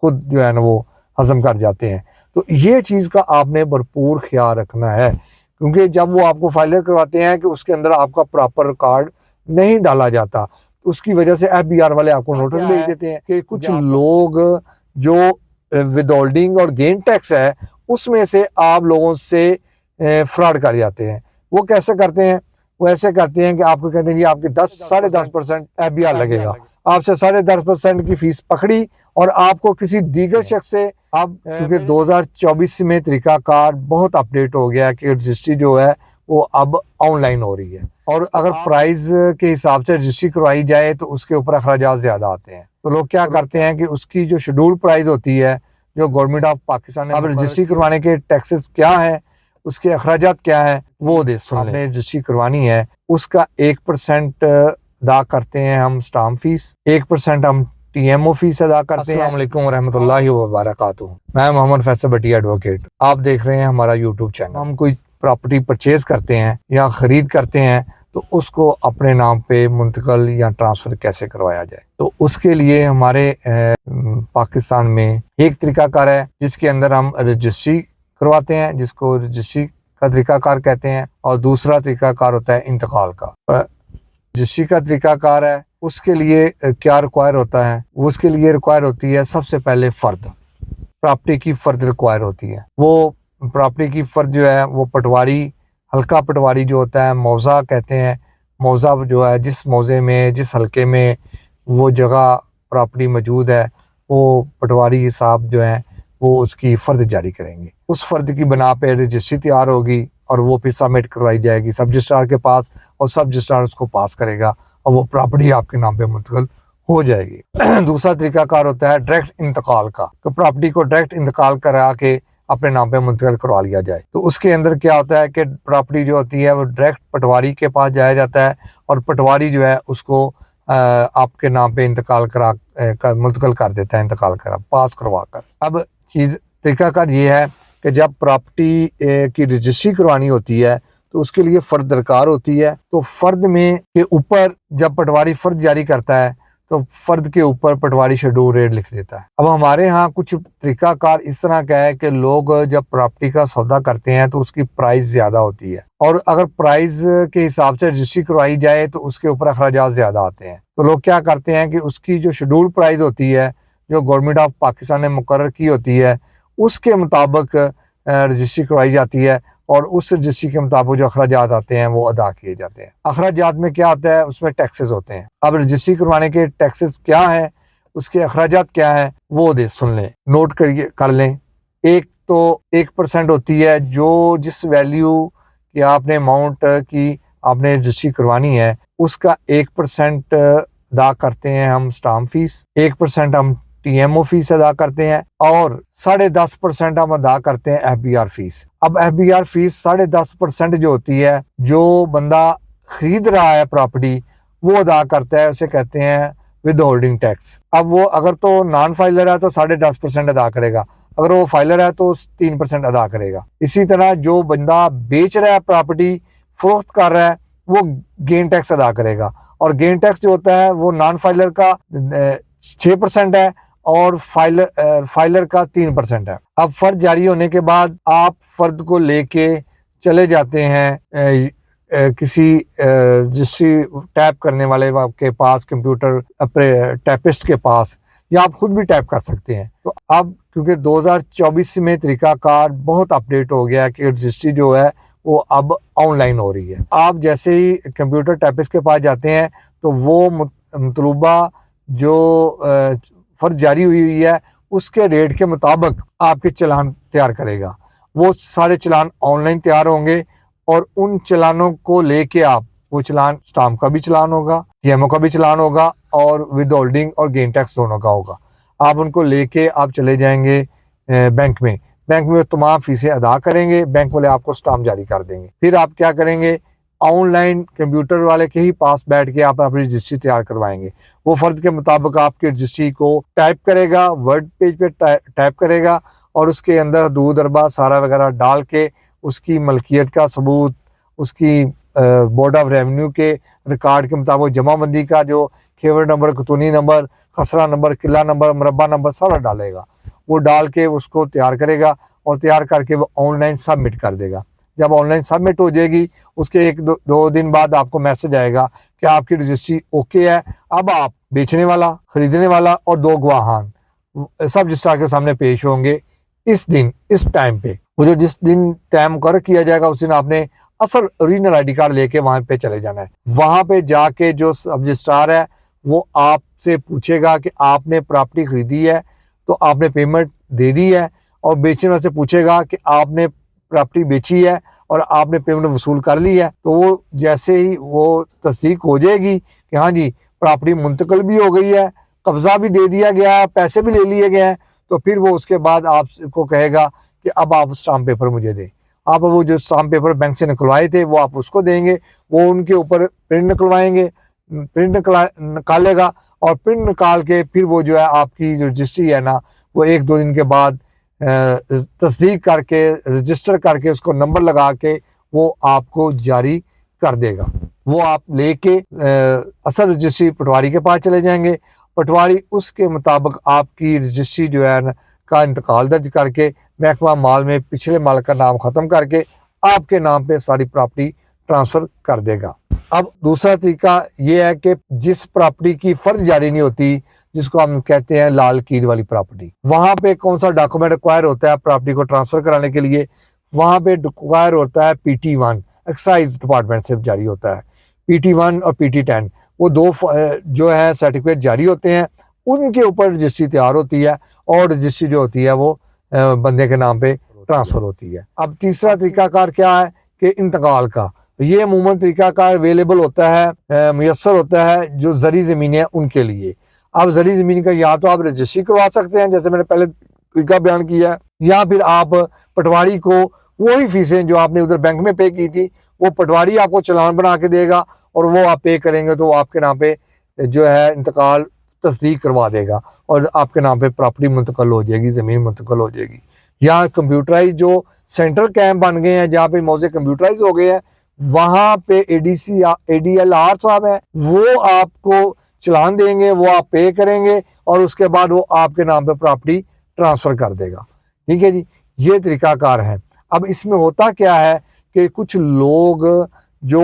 खुद जो है ना वो हजम कर जाते हैं। तो ये चीज़ का आपने भरपूर ख्याल रखना है, क्योंकि जब वो आपको फाइलर करवाते हैं कि उसके अंदर आपका प्रॉपर रिकॉर्ड नहीं डाला जाता, तो उसकी वजह से FBR वाले आपको नोटिस भेज देते हैं कि कुछ लोग जो विदहोल्डिंग और गेन टैक्स है उसमें से आप लोगों से फ्रॉड कर जाते हैं। वो कैसे करते हैं? वो ऐसे करते हैं कि आपको कहते हैं जी आपके 10-10.5% FBR लगेगा, आपसे 10.5% की फीस पकड़ी और आपको किसी दीगर शख्स से, अब क्योंकि 2024 में तरीकाकार बहुत अपडेट हो गया है कि रजिस्ट्री जो है वो अब ऑनलाइन हो रही है, और अगर प्राइस के हिसाब से रजिस्ट्री करवाई जाए तो उसके ऊपर अखराजात ज्यादा आते हैं। तो लोग क्या करते हैं कि उसकी जो शेड्यूल प्राइस होती है जो गवर्नमेंट ऑफ पाकिस्तान ने, अब रजिस्ट्री करवाने के टैक्सेस क्या है, उसके अखराजात क्या है, वो दे सुन लें। रजिस्ट्री करवानी है उसका 1% अदा करते हैं हम स्टाम्प फीस, 1% हम TMO फीस अदा करते हैं। अस्सलाम वालेकुम रहमतुल्लाहि व बरकातुहू। मैं मोहम्मद फैसल भट्टी एडवोकेट, आप देख रहे हैं हमारा यूट्यूब चैनल। हम कोई प्रॉपर्टी परचेज करते हैं या खरीद करते हैं तो उसको अपने नाम पे मुंतकिल या ट्रांसफर कैसे करवाया जाए, तो उसके लिए हमारे पाकिस्तान में एक तरीकाकार है जिसके अंदर हम रजिस्ट्री करवाते हैं, जिसको रजिस्ट्री का तरीकाकार कहते हैं, और दूसरा तरीकाकार होता है इंतकाल का। रजिस्ट्री का तरीकाकार है उसके लिए क्या रिक्वायर होता है? उसके लिए रिक्वायर होती है सबसे पहले फर्द, प्रॉपर्टी की फर्द रिक्वायर होती है। वो प्रॉपर्टी की फर्द जो है वो पटवारी, हल्का पटवारी जो होता है, मौजा कहते हैं। मौजा जो है जिस मौजे में, जिस हल्के में वो जगह प्रॉपर्टी मौजूद है, वो पटवारी साहब जो है वो उसकी फ़र्द जारी करेंगे। उस फ़र्द की बना पे रजिस्ट्री तैयार होगी और वो फिर सबमिट करवाई जाएगी सब रजिस्ट्रार के पास, और सब रजिस्ट्रार उसको पास करेगा और वो प्रॉपर्टी आपके नाम पे मुंतकिल हो जाएगी। दूसरा तरीकाकार होता है डायरेक्ट इंतकाल का, तो प्रॉपर्टी को डायरेक्ट इंतकाल करा के अपने नाम पे मुंतकिल करवा लिया जाए। तो उसके अंदर क्या होता है कि प्रॉपर्टी जो होती है वो डायरेक्ट पटवारी के पास जाया जाता है और पटवारी जो है उसको आपके नाम पे इंतकाल करा मुंतकिल कर देता है, इंतकाल करा पास करवा कर। अब चीज़ तरीकाकार ये है कि जब प्रॉपर्टी की रजिस्ट्री करवानी होती है तो उसके लिए फ़र्द दरकार होती है। तो फ़र्द में के ऊपर जब पटवारी फ़र्द जारी करता है तो फ़र्द के ऊपर पटवारी शेड्यूल रेट लिख देता है। अब हमारे यहाँ कुछ तरीकाकार इस तरह का है कि लोग जब प्रॉपर्टी का सौदा करते हैं तो उसकी प्राइस ज़्यादा होती है, और अगर प्राइस के हिसाब से रजिस्ट्री करवाई जाए तो उसके ऊपर अखराजात ज़्यादा आते हैं। तो लोग क्या करते हैं कि उसकी जो शेड्यूल प्राइस होती है जो गवर्नमेंट ऑफ पाकिस्तान ने मुकर्रर की होती है उसके मुताबिक रजिस्ट्री करवाई जाती है, और उस रजिस्ट्री के मुताबिक जो अखराजात आते हैं वो अदा किए जाते हैं। अखराजात में क्या होता है? उसमें टैक्सेस होते हैं। अब रजिस्ट्री करवाने के टैक्सेस क्या है, उसके अखराजात क्या है, वो दे सुन लें, नोट करिए कर लें। एक तो 1% होती है जो जिस वैल्यू की आपने अमाउंट की आपने रजिस्ट्री करवानी है उसका 1% अदा करते हैं हम स्टाम्प फीस, 1% हम TMO फीस अदा करते हैं, और 10.5% हम अदा करते हैं FBR फीस। अब FBR फीस 10.5% जो होती है, जो बंदा खरीद रहा है प्रॉपर्टी वो अदा करता है, उसे कहते हैं विद होल्डिंग टैक्स। अब वो अगर तो नॉन फाइलर है तो 10.5% अदा करेगा, अगर वो फाइलर है तो 3% अदा करेगा। इसी तरह जो बंदा बेच रहा है प्रॉपर्टी, फरोख्त कर रहा है, वो गेन टैक्स अदा करेगा, और गेन टैक्स जो होता है वो नॉन फाइलर का 6% है और फाइलर का 3% है। अब फर्द जारी होने के बाद आप फर्द को लेके चले जाते हैं किसी रजिस्ट्री टैप करने वाले के पास, कंप्यूटर टैपिस्ट के पास, या आप खुद भी टैप कर सकते हैं। तो अब क्योंकि 2024 में तरीकाकार बहुत अपडेट हो गया है कि रजिस्ट्री जो है वो अब ऑनलाइन हो रही है। आप जैसे ही कंप्यूटर टैपिस्ट के पास जाते हैं तो वो मतलूबा जो फर्द जारी हुई है उसके रेट के मुताबिक आपके चलान तैयार करेगा। वो सारे चलान ऑनलाइन तैयार होंगे और उन चलानों को लेके आप, वो चलान स्टाम्प का भी चलान होगा, TMO का भी चलान होगा, और विद होल्डिंग और गेन टैक्स दोनों का होगा। आप उनको लेके आप चले जाएंगे बैंक में, बैंक में तमाम फीसें अदा करेंगे, बैंक वाले आपको स्टाम्प जारी कर देंगे। फिर आप क्या करेंगे, ऑनलाइन कंप्यूटर वाले के ही पास बैठ के आप अपनी रजिस्ट्री तैयार करवाएंगे। वो फर्द के मुताबिक आपकी रजिस्ट्री को टाइप करेगा, वर्ड पेज पे टाइप करेगा, और उसके अंदर दूध अरबा सारा वगैरह डाल के उसकी मलकियत का सबूत, उसकी बोर्ड ऑफ रेवेन्यू के रिकॉर्ड के मुताबिक जमाबंदी का जो खेवर नंबर, खतूनी नंबर, खसरा नंबर, किला नंबर, मुरब्बा नंबर सारा डालेगा। वो डाल के उसको तैयार करेगा और तैयार करके वो ऑनलाइन सबमिट कर देगा। जब ऑनलाइन सबमिट हो जाएगी उसके एक दो दिन बाद आपको मैसेज आएगा कि आपकी रजिस्ट्री ओके है। अब आप बेचने वाला, खरीदने वाला और दो गवाहान सब रजिस्ट्रार के सामने पेश होंगे इस दिन, इस टाइम पे। वो जो जिस दिन टाइम मुकर्रर किया जाएगा उस दिन आपने असल ओरिजिनल ID कार्ड लेके वहां पे चले जाना है। वहां पे जाके जो सब रजिस्ट्रार है वो आपसे पूछेगा कि आपने प्रॉपर्टी खरीदी है तो आपने पेमेंट दे दी है, और बेचने वाले से पूछेगा कि आपने प्रॉपर्टी बेची है और आपने पेमेंट वसूल कर ली है। तो वो जैसे ही वो तस्दीक हो जाएगी कि हाँ जी प्रॉपर्टी मुंतकिल भी हो गई है, कब्जा भी दे दिया गया है, पैसे भी ले लिए गए हैं, तो फिर वो उसके बाद आपको कहेगा कि अब आप स्टाम्प पेपर मुझे दें। आप वो जो स्टाम्प पेपर बैंक से निकलवाए थे वो आप उसको देंगे, वो उनके ऊपर प्रिंट निकलवाएंगे, प्रिंट निकालेगा और प्रिंट निकाल के फिर वो जो है आपकी जो रजिस्ट्री है ना वो एक दो दिन के बाद तस्दीक करके रजिस्टर करके उसको नंबर लगा के वो आपको जारी कर देगा। वो आप लेके असल रजिस्ट्री पटवारी के पास चले जाएंगे। पटवारी उसके मुताबिक आपकी रजिस्ट्री जो है ना का इंतकाल दर्ज करके महकमा माल में पिछले माल का नाम ख़त्म करके आपके नाम पे सारी प्रॉपर्टी ट्रांसफ़र कर देगा। अब दूसरा तरीका ये है कि जिस प्रॉपर्टी की फर्ज जारी नहीं होती, जिसको हम कहते हैं लाल कील वाली प्रॉपर्टी, वहां पे कौन सा डॉक्यूमेंट रिक्वायर होता है प्रॉपर्टी को ट्रांसफर कराने के लिए? वहां पे रिक्वायर होता है PT1, एक्साइज डिपार्टमेंट से जारी होता है। PT1 और PT10 वो दो जो है सर्टिफिकेट जारी होते हैं, उनके ऊपर रजिस्ट्री तैयार होती है और रजिस्ट्री जो होती है वो बंदे के नाम पे ट्रांसफर होती है। अब तीसरा तरीकाकार क्या है कि इंतकाल का। ये अमूमन तरीकाकार अवेलेबल होता है, मुयस्सर होता है जो ज़री ज़मीन है उनके लिए। आप ज़री ज़मीन का या तो आप रजिस्ट्री करवा सकते हैं जैसे मैंने पहले तरीका बयान किया है, या फिर आप पटवारी को वही फीसें जो आपने उधर बैंक में पे की थी वो पटवारी आपको चालान बना के देगा और वो आप पे करेंगे तो आपके नाम पे जो है इंतकाल तस्दीक करवा देगा और आपके नाम पे प्रॉपर्टी मुंतकिल हो जाएगी, ज़मीन मुंतकिल हो जाएगी। यहाँ कंप्यूटराइज जो सेंट्रल कैंप बन गए हैं जहाँ पे मौजे कंप्यूटराइज हो गए हैं, वहाँ पे ADC ADLR साहब हैं, वो आपको चलान देंगे, वो आप पे करेंगे और उसके बाद वो आपके नाम पे प्रॉपर्टी ट्रांसफ़र कर देगा। ठीक है जी, ये तरीकाकार है। अब इसमें होता क्या है कि कुछ लोग जो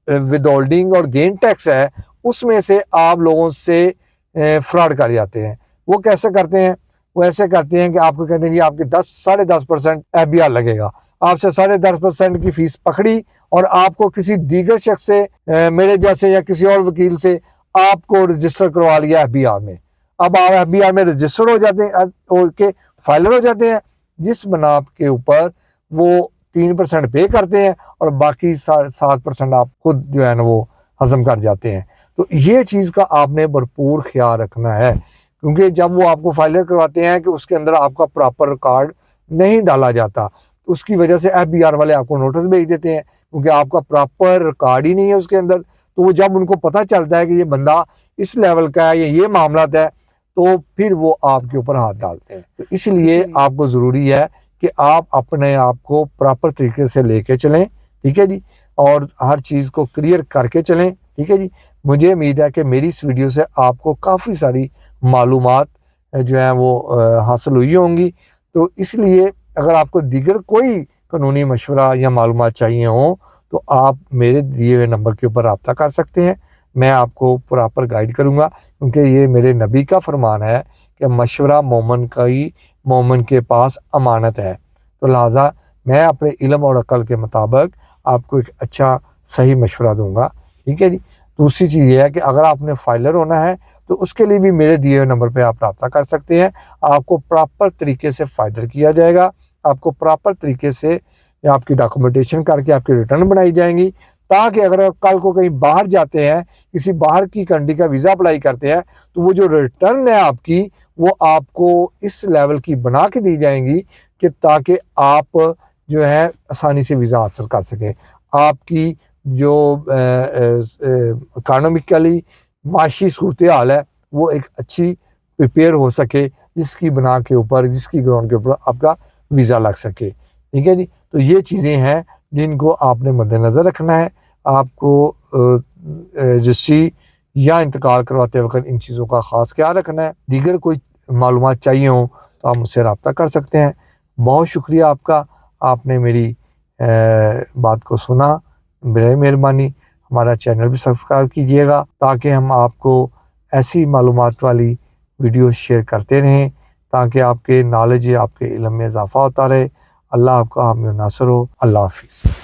विदहोल्डिंग और गेन टैक्स है उसमें से आप लोगों से फ्रॉड कर जाते हैं। वो कैसे करते हैं? वो ऐसे करते हैं कि आपको कहते हैं जी आपके 10-10.5% FBR लगेगा। आपसे 10.5% की फीस पकड़ी और आपको किसी दीगर शख्स से मेरे जैसे या किसी और वकील से आपको रजिस्टर करवा लिया FBR में। अब आप FBR में रजिस्टर हो जाते हैं, के फाइलर हो जाते हैं, जिस बना के ऊपर वो 3% पे करते हैं और बाकी 7% आप खुद जो है ना वो हजम कर जाते हैं। तो ये चीज़ का आपने भरपूर ख्याल रखना है, क्योंकि जब वो आपको फाइलर करवाते हैं कि उसके अंदर आपका प्रॉपर रिकॉर्ड नहीं डाला जाता, उसकी वजह से FBR वाले आपको नोटिस भेज देते हैं क्योंकि आपका प्रॉपर रिकॉर्ड ही नहीं है उसके अंदर। तो वो जब उनको पता चलता है कि ये बंदा इस लेवल का है या ये मामला है तो फिर वो आपके ऊपर हाथ डालते हैं। तो इसलिए आपको ज़रूरी है कि आप अपने आप को प्रॉपर तरीके से लेके चलें, ठीक है जी, और हर चीज़ को क्लियर करके चलें, ठीक है जी। मुझे उम्मीद है कि मेरी इस वीडियो से आपको काफ़ी सारी मालूमात जो है वो हासिल हुई होंगी। तो इसलिए अगर आपको दीगर कोई कानूनी मशवरा या मालूमात चाहिए हो तो आप मेरे दिए हुए नंबर के ऊपर रब्ता कर सकते हैं। मैं आपको प्रॉपर गाइड करूँगा, क्योंकि ये मेरे नबी का फरमान है कि मशवरा मोमिन के पास अमानत है। तो लिहाजा मैं अपने इल्म और अक़ल के मुताबिक आपको एक अच्छा सही मशवरा दूंगा, ठीक है जी। दूसरी चीज़ ये है कि अगर आपने फाइलर होना है तो उसके लिए भी मेरे दिए हुए नंबर पे आप रब्ता कर सकते हैं। आपको प्रॉपर तरीके से फाइलर किया जाएगा, आपको प्रॉपर तरीके से आपकी डॉक्यूमेंटेशन करके आपकी रिटर्न बनाई जाएंगी, ताकि अगर कल को कहीं बाहर जाते हैं, किसी बाहर की कंट्री का वीज़ा अप्लाई करते हैं, तो वो जो रिटर्न है आपकी वो आपको इस लेवल की बना के दी जाएंगी कि ताकि आप जो है आसानी से वीज़ा हासिल कर सकें। आपकी जो इकानॉमिकली माशी सूरत हाल है वो एक अच्छी प्रिपेयर हो सके, जिसकी बना के ऊपर, जिसकी ग्राउंड के ऊपर आपका वीज़ा लग सके, ठीक है जी। तो ये चीज़ें हैं जिनको आपने मद्देनज़र रखना है। आपको रजिस्ट्री या इंतकाल करवाते वक्त इन चीज़ों का ख़ास ख्याल रखना है। दीगर कोई मालूमात चाहिए हो तो आप मुझसे रब्ता कर सकते हैं। बहुत शुक्रिया आपका, आपने मेरी बात को सुना, बड़ी मेहरबानी। हमारा चैनल भी सब्सक्राइब कीजिएगा ताकि हम आपको ऐसी मालूमात वाली वीडियो शेयर करते रहें, ताकि आपके नॉलेज, आपके इल्म में इजाफ़ा होता रहे। अल्लाह आपका हामी और नासर हो। अल्लाह हाफ़िज़।